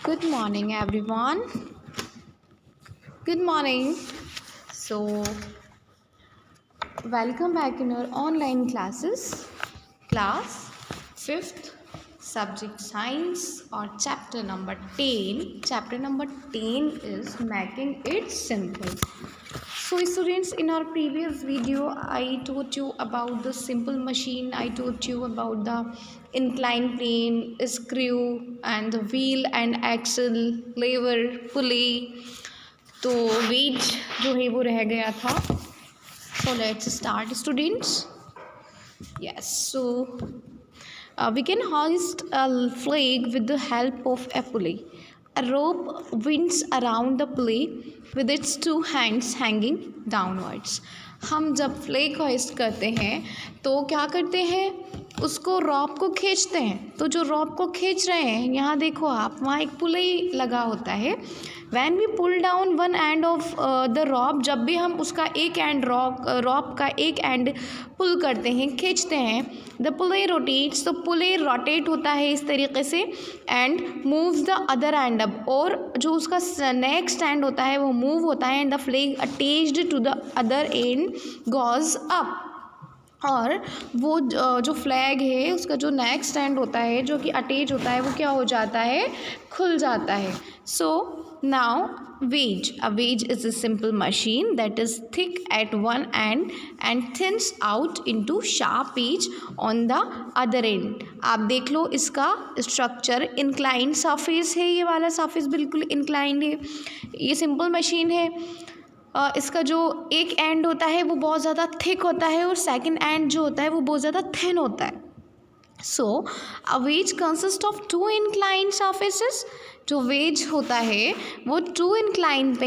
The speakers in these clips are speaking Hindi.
Good morning, everyone. Good morning. So, welcome back in our online classes. Class 5th, subject science or chapter number 10. Chapter number 10 is making it simple. So students, in our previous video I taught you about the simple machine. I taught you about the inclined plane, screw and the wheel and axle, lever, pulley. तो वेज जो है वो रह गया था. So let's start students. Yes, so we can hoist a flag with the help of a pulley. A rope winds around the pulley with its two hands hanging downwards. हम जब फ्लैग होइस्ट करते हैं तो क्या करते हैं, उसको रॉप को खींचते हैं. तो जो रॉप को खींच रहे हैं, यहाँ देखो आप, वहाँ एक पुलई लगा होता है. When we pull down one end of the rope, जब भी हम उसका एक एंड रॉप का एक एंड पुल करते हैं, खींचते हैं, द पुलई रोटेट्स, तो पुलई रोटेट होता है इस तरीके से, and moves the other and up, और जो उसका नेक्स्ट एंड होता है वो मूव होता है, and the flag attached to the other end goes up. और वो जो फ्लैग है उसका जो नेक्स्ट एंड होता है जो कि अटैच होता है वो क्या हो जाता है, खुल जाता है. सो now wedge. A wedge is a simple machine that is thick at one end and thins out into sharp edge on the other end. आप देख लो इसका स्ट्रक्चर, इंक्लाइंड सरफेस है, ये वाला सरफेस बिल्कुल इंक्लाइंड है. ये सिंपल मशीन है. इसका जो एक एंड होता है वो बहुत ज़्यादा थिक होता है और सेकंड एंड जो होता है वो बहुत ज़्यादा थिन होता है. So a wedge consist of two inclined surfaces. जो वेज होता है वो टू इंक्लाइंड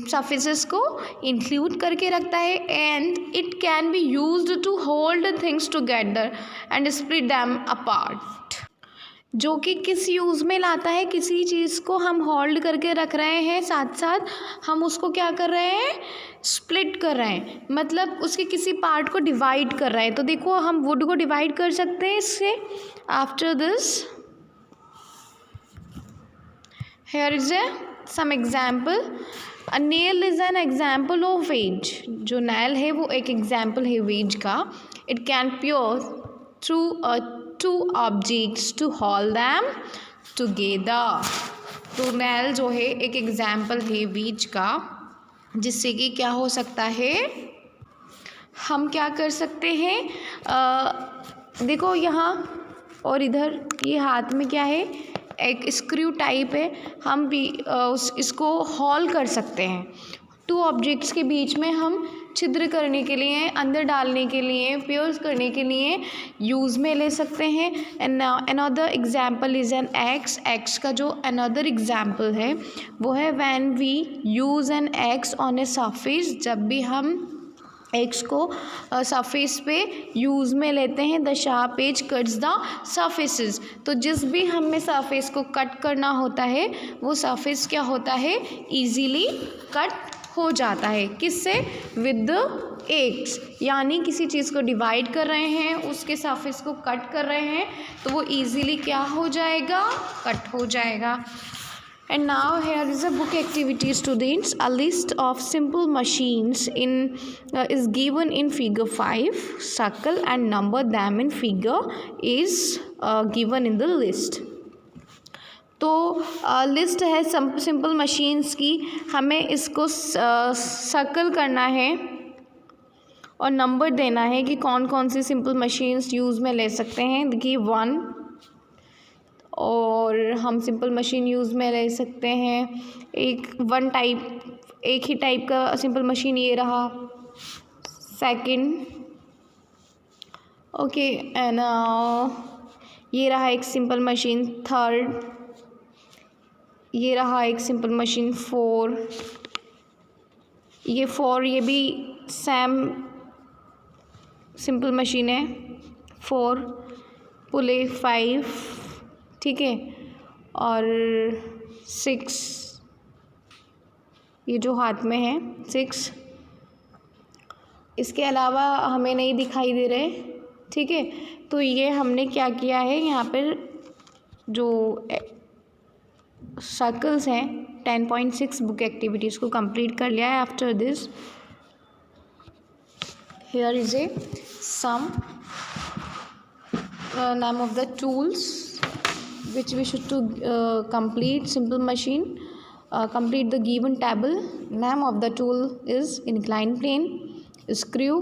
सरफेसेस को इंक्लूड करके रखता है, and it can be used to hold things together and split them apart. जो कि किस यूज़ में लाता है, किसी चीज़ को हम होल्ड करके रख रहे हैं, साथ साथ हम उसको क्या कर रहे हैं, स्प्लिट कर रहे हैं, मतलब उसके किसी पार्ट को डिवाइड कर रहे हैं. तो देखो हम वुड को डिवाइड कर सकते हैं इससे. After this here is some example. A nail is an example of wedge. जो nail है वो एक example है wedge का. It can pierce through two objects to hold them together. तो nail जो है एक example है wedge का, जिससे कि क्या हो सकता है, हम क्या कर सकते हैं, देखो यहाँ और इधर ये हाथ में क्या है, एक स्क्रू टाइप है, हम भी इसको हॉल कर सकते हैं. टू ऑब्जेक्ट्स के बीच में हम छिद्र करने के लिए, अंदर डालने के लिए, पियर्स करने के लिए यूज़ में ले सकते हैं. And another example is an axe. Axe का जो अनदर एग्जांपल है वो है when we use an axe on a surface. जब भी हम एक्स को सरफेस पे यूज़ में लेते हैं, the sharp edge cuts the surfaces. तो जिस भी हमें सरफेस को कट करना होता है वो सरफेस क्या होता है, ईजीली कट हो जाता है. किससे, विद द एक्स. यानी किसी चीज़ को डिवाइड कर रहे हैं, उसके सरफेस को कट कर रहे हैं, तो वो ईजीली क्या हो जाएगा, कट हो जाएगा. And now here is a book activity students. A list of simple machines is given in figure 5. Circle and number them in figure is given in the list. तो लिस्ट है सिंपल मशीन्स की. हमें इसको सर्कल करना है और नंबर देना है कि कौन कौन सी सिंपल मशीन्स यूज़ में ले सकते हैं. देखिए 1, और हम सिंपल मशीन यूज़ में ले सकते हैं एक ही टाइप का सिंपल मशीन ये रहा. सेकंड, ओके, एंड ये रहा एक सिंपल मशीन. थर्ड, ये रहा एक सिंपल मशीन. 4, ये भी सेम सिंपल मशीन है. 4 पुले. 5, ठीक है, और 6 ये जो हाथ में है 6. इसके अलावा हमें नहीं दिखाई दे रहे, ठीक है. तो ये हमने क्या किया है, यहाँ पर जो सर्कल्स हैं 10.6 बुक एक्टिविटीज़ को कंप्लीट कर लिया है. After this here is a sum name of the tools which we should to complete simple machine. Complete the given table. Name of the tool is inclined plane, screw,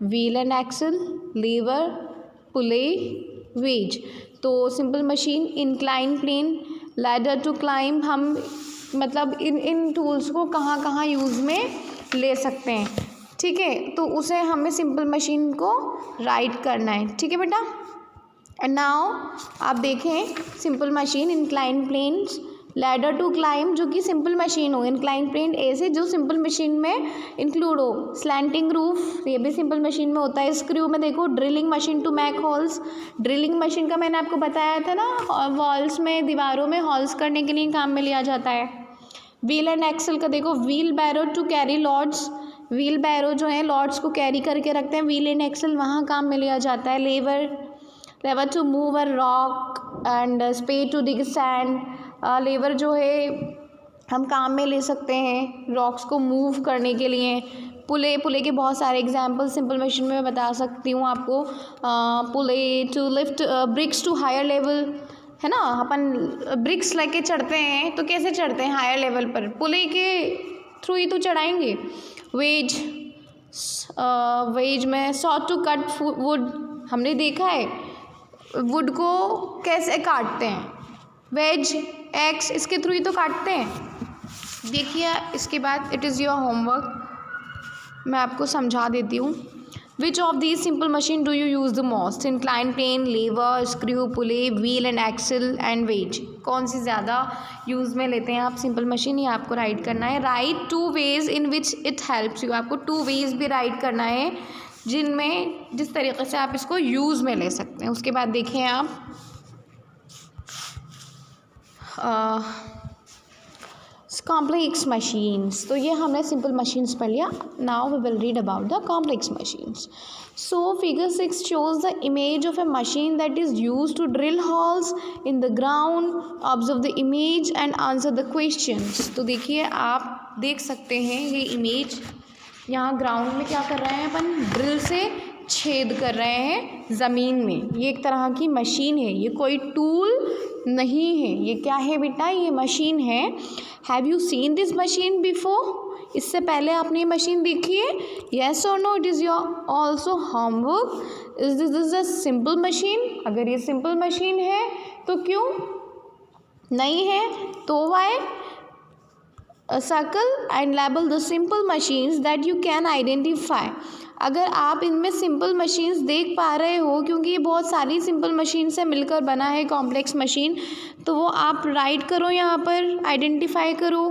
wheel and axle, lever, pulley, wedge. तो simple machine, incline plane, ladder to climb, हम मतलब इन टूल्स को कहाँ कहाँ यूज़ में ले सकते हैं. ठीक है, तो उसे हमें सिंपल मशीन को राइट करना है. ठीक है बेटा. एंड नाउ आप देखें simple machine, incline planes, ladder to climb जो कि सिंपल मशीन हो, इंक्लाइन प्लेन ऐसे जो सिंपल मशीन में इंक्लूड हो, स्लैंटिंग रूफ ये भी सिंपल मशीन में होता है. स्क्रू में देखो drilling machine to make holes, drilling machine का मैंने आपको बताया था ना, वॉल्स में दीवारों में होल्स करने के लिए काम में लिया जाता है. व्हील एंड एक्सल का देखो, wheelbarrow to carry loads, wheelbarrow जो है लॉड्स को कैरी करके रखते हैं, व्हील एंड एक्सल वहाँ काम में लिया जाता है. Lever to move a rock and spade to dig sand, lever जो है हम काम में ले सकते हैं रॉक्स को मूव करने के लिए. पुले के बहुत सारे एग्जांपल सिंपल मशीन में बता सकती हूँ आपको. Pulley to lift bricks to higher level, है ना, अपन ब्रिक्स लेके चढ़ते हैं तो कैसे चढ़ते हैं हायर लेवल पर, पुले के थ्रू ही तो चढ़ाएंगे. वेज में सॉ टू कट वुड, हमने देखा है वुड को कैसे काटते हैं, वेज एक्स इसके थ्रू ही तो काटते हैं. देखिए इसके बाद इट इज़ योर होमवर्क, मैं आपको समझा देती हूँ. Which of these simple machine do you use the most? Incline plane, lever, screw, pulley, wheel and axle and wedge. कौन सी ज़्यादा यूज़ में लेते हैं आप सिंपल मशीन, ये आपको राइट करना है. Right 2 ways in which it helps you, आपको 2 वेज भी राइट करना है जिनमें जिस तरीके से आप इसको यूज़ में ले सकते हैं. उसके बाद देखें आप कॉम्प्लेक्स मशीन्स, तो ये हमने सिंपल मशीन्स पढ़ लिया. Now we will read about the complex machines. So figure 6 shows the image of a machine that is used to drill holes in the ground. Observe the image and answer the questions. तो देखिए आप देख सकते हैं ये इमेज, यहाँ ग्राउंड में क्या कर रहे हैं अपन, ड्रिल से छेद कर रहे हैं ज़मीन में. ये एक तरह की मशीन है, ये कोई टूल नहीं है. ये क्या है बेटा, ये मशीन है. Have you seen this machine before? इससे पहले आपने ये मशीन देखी है? येस और नो? It is your also homework. Is this a simple machine? अगर ये सिंपल मशीन है तो क्यों नहीं है, तो why? Circle and label the simple machines that you can identify. अगर आप इनमें सिंपल मशीन्स देख पा रहे हो, क्योंकि ये बहुत सारी सिंपल मशीन से मिलकर बना है कॉम्प्लेक्स मशीन, तो वो आप राइट करो, यहाँ पर आइडेंटिफाई करो.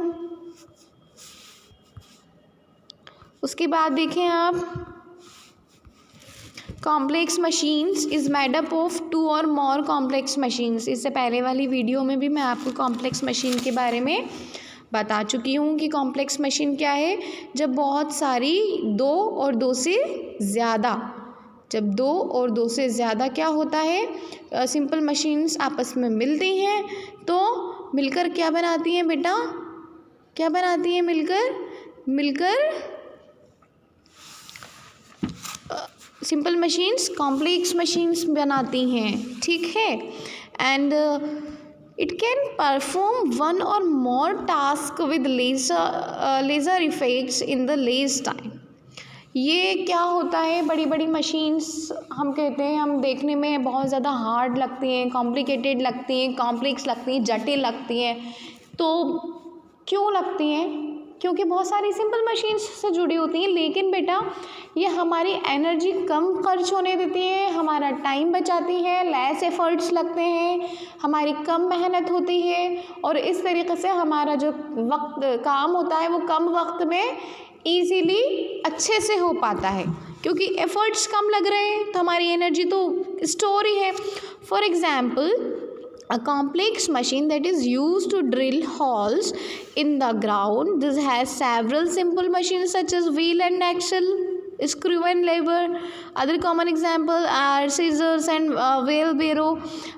उसके बाद देखें आप, complex machines is made up of 2 और मोर कॉम्प्लेक्स मशीन्स. इससे पहले वाली वीडियो में भी मैं आपको कॉम्प्लेक्स मशीन के बारे में बता चुकी हूँ कि कॉम्प्लेक्स मशीन क्या है. जब बहुत सारी 2 और 2 से ज़्यादा, जब 2 और 2 से ज़्यादा क्या होता है, सिंपल मशीन्स आपस में मिलती हैं तो मिलकर क्या बनाती हैं बेटा, क्या बनाती हैं मिलकर सिंपल मशीन्स कॉम्प्लेक्स मशीन्स बनाती हैं. ठीक है. एंड इट कैन परफॉर्म 1 और more task with laser effects in the less time. ये क्या होता है, बड़ी बड़ी मशीन्स हम कहते हैं, हम देखने में बहुत ज़्यादा हार्ड लगती हैं, कॉम्प्लिकेटेड लगती हैं, कॉम्प्लेक्स लगती हैं, जटिल लगती हैं. तो क्यों लगती हैं? क्योंकि बहुत सारी सिंपल मशीन्स से जुड़ी होती हैं. लेकिन बेटा ये हमारी एनर्जी कम खर्च होने देती है, हमारा टाइम बचाती है, लेस एफर्ट्स लगते हैं, हमारी कम मेहनत होती है, और इस तरीके से हमारा जो वक्त काम होता है वो कम वक्त में ईजीली अच्छे से हो पाता है, क्योंकि एफर्ट्स कम लग रहे हैं तो हमारी एनर्जी तो स्टोर ही है. For example, a complex machine that is used to drill holes in the ground. This has several simple machines such as wheel and axle, screw and lever. Other common example are scissors and wheelbarrow.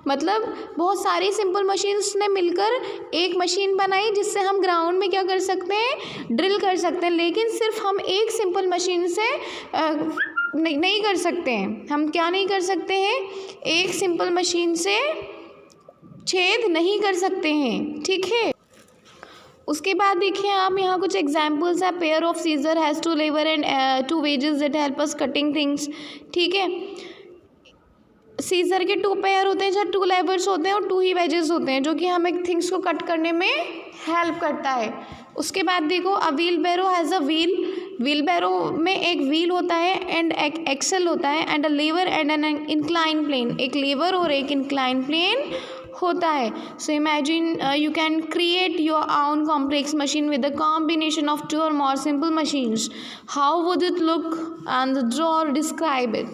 मतलब बहुत सारी सिंपल मशीन्स ने मिलकर एक मशीन बनाई जिससे हम ग्राउंड में क्या कर सकते हैं, ड्रिल कर सकते हैं। लेकिन सिर्फ हम एक सिंपल मशीन से नहीं कर सकते हैं। हम क्या नहीं कर सकते हैं, एक सिंपल मशीन से छेद नहीं कर सकते हैं, ठीक है। उसके बाद देखिए आप, यहाँ कुछ एग्जाम्पल्स है। Pair of scissor has 2 lever and 2 wedges that help us cutting things, ठीक है। सीजर के 2 पेयर होते हैं, जहाँ 2 लेवर्स होते हैं और 2 ही वेजेस होते हैं, जो कि हमें थिंग्स को कट करने में हेल्प करता है। उसके बाद देखो, a wheelbarrow has a wheel, wheelbarrow में एक व्हील होता है एंड एक एक्सल होता है, and a lever and an incline plane, एक लेवर और एक इंक्लाइन प्लेन होता है। So imagine you can create your own complex machine with the combination of 2 और more simple machines. How would it look and draw और डिस्क्राइब इट।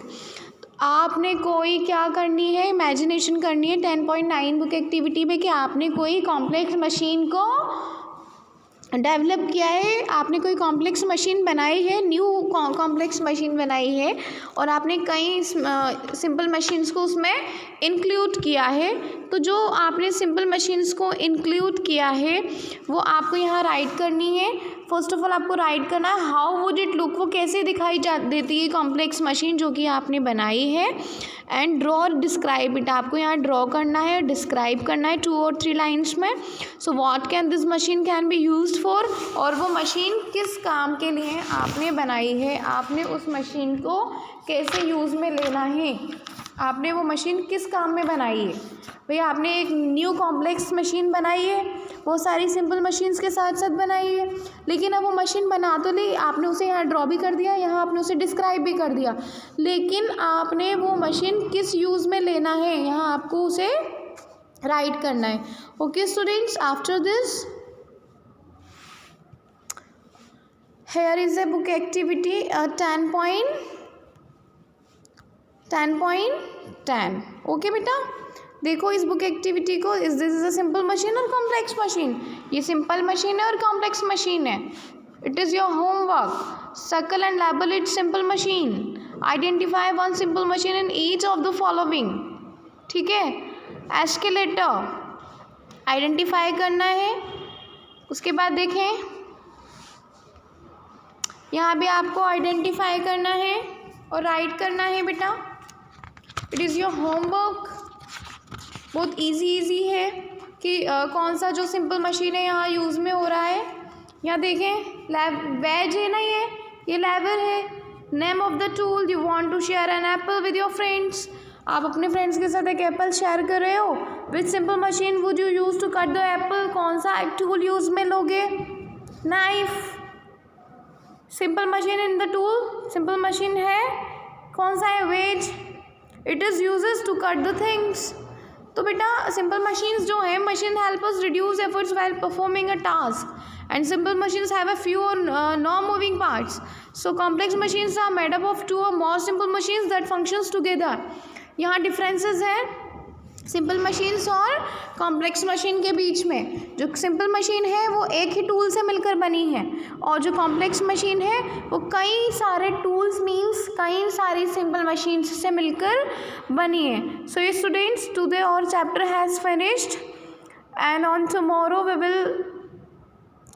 आपने कोई क्या करनी है, इमेजिनेशन करनी है 10.9 बुक एक्टिविटी में कि आपने कोई कॉम्प्लेक्स मशीन को डेवलप किया है, आपने कोई कॉम्प्लेक्स मशीन बनाई है, न्यू कॉम्प्लेक्स मशीन बनाई है, और आपने कई सिंपल मशीन्स को उसमें इंक्लूड किया है। तो जो आपने सिंपल मशीन्स को इंक्लूड किया है वो आपको यहाँ राइट करनी है। फर्स्ट ऑफ ऑल आपको राइट करना है हाउ वुड इट लुक, वो कैसे दिखाई देती है कॉम्प्लेक्स मशीन जो कि आपने बनाई है, एंड ड्रॉ और डिस्क्राइब इट, आपको यहाँ ड्रॉ करना है, डिस्क्राइब करना है 2 और 3 लाइन्स में। So what can this machine can be used for, और वो मशीन किस काम के लिए आपने बनाई है, आपने उस मशीन को कैसे यूज़ में लेना है, आपने वो मशीन किस काम में बनाई है। भैया आपने एक न्यू कॉम्प्लेक्स मशीन बनाई है, बहुत सारी सिंपल मशीन्स के साथ साथ बनाई है, लेकिन अब वो मशीन बना तो ली, आपने उसे यहाँ ड्रॉ भी कर दिया, यहाँ आपने उसे डिस्क्राइब भी कर दिया, लेकिन आपने वो मशीन किस यूज़ में लेना है, यहाँ आपको उसे राइट करना है। Okay students, after this here is a book activity 10.10 okay बेटा, देखो इस बुक एक्टिविटी को, this is a simple machine और कॉम्प्लेक्स मशीन, ये सिंपल मशीन है और कॉम्प्लेक्स मशीन है। It is your homework, circle and label it simple machine, identify 1 simple machine in each of the following, ठीक है। एस्केलेटर आइडेंटिफाई करना है। उसके बाद देखें, यहाँ भी आपको आइडेंटिफाई करना है और राइट करना है बेटा। इट इज़ योर होमवर्क, बहुत इजी है कि कौन सा जो सिंपल मशीन है यहाँ यूज़ में हो रहा है। यहाँ देखें, वेज है ना, ये लेवर है। Name of the tool, you want to share an apple with your friends, आप अपने फ्रेंड्स के साथ एक एप्पल शेयर कर रहे हो। Which simple machine would you use to cut the apple, कौन सा टूल यूज़ में लोगे, knife. Simple machine in the tool, simple machine है, कौन सा है, wedge. It is uses to cut the things. तो बेटा सिंपल मशीन्स जो है, machine help us reduce efforts while performing a task, and simple machines have a few non moving parts. So complex machines are made up of 2 और more simple machines that functions together. यहाँ डिफरेंसेस हैं सिंपल मशीन्स और कॉम्प्लेक्स मशीन के बीच में। जो सिंपल मशीन है वो एक ही टूल से मिलकर बनी है, और जो कॉम्प्लेक्स मशीन है वो कई सारे टूल्स मीन्स कई सारी सिंपल मशीन्स से मिलकर बनी है। So students, today our chapter has finished, and on tomorrow we will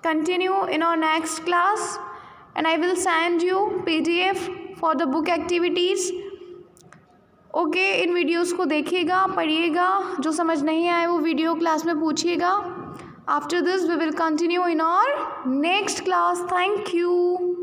continue in our next class, and I will send you PDF for the book activities. Okay, इन वीडियोस को देखिएगा, पढ़िएगा, जो समझ नहीं आए वो वीडियो क्लास में पूछिएगा। After this we will continue in our next class. Thank you.